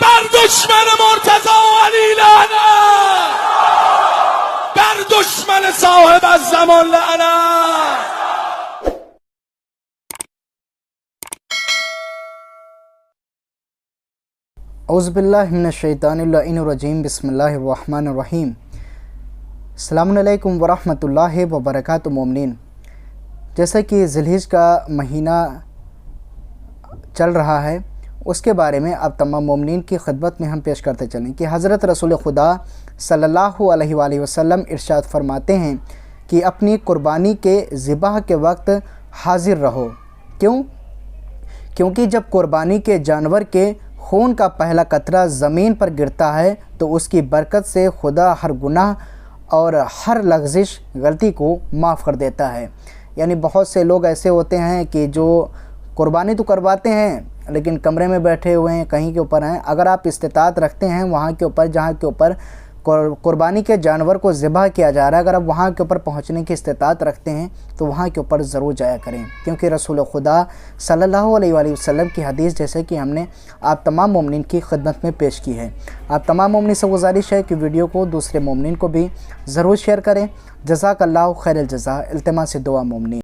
بر دشمن مرتضی و علی لعنت، بر دشمن صاحب الزمان لعنت. اعوذ باللہ من الشیطان اللعین الرجیم. بسم اللہ الرحمن الرحیم. السلام علیکم ورحمۃ اللہ وبرکاتہ. مومنین، جیسا کہ ذی الحجہ کا مہینہ چل رہا ہے، اس کے بارے میں اب تمام مومنین کی خدمت میں ہم پیش کرتے چلیں کہ حضرت رسول خدا صلی اللہ علیہ وآلہ وسلم ارشاد فرماتے ہیں کہ اپنی قربانی کے ذبح کے وقت حاضر رہو. کیونکہ جب قربانی کے جانور کے خون کا پہلا قطرہ زمین پر گرتا ہے تو اس کی برکت سے خدا ہر گناہ اور ہر لغزش غلطی کو معاف کر دیتا ہے. یعنی بہت سے لوگ ایسے ہوتے ہیں کہ جو قربانی تو کرواتے ہیں لیکن کمرے میں بیٹھے ہوئے ہیں، کہیں کے اوپر ہیں. اگر آپ استطاعت رکھتے ہیں وہاں کے اوپر جہاں کے اوپر قربانی کے جانور کو ذبح کیا جا رہا ہے، اگر آپ وہاں کے اوپر پہنچنے کی استطاعت رکھتے ہیں تو وہاں کے اوپر ضرور جایا کریں. کیونکہ رسول خدا صلی اللہ علیہ وآلہ وسلم کی حدیث جیسے کہ ہم نے آپ تمام مومنین کی خدمت میں پیش کی ہے. آپ تمام مومنین سے گزارش ہے کہ ویڈیو کو دوسرے مومنین کو بھی ضرور شیئر کریں. جزاک اللہ خیر الجزا. التماس دعا مومنین.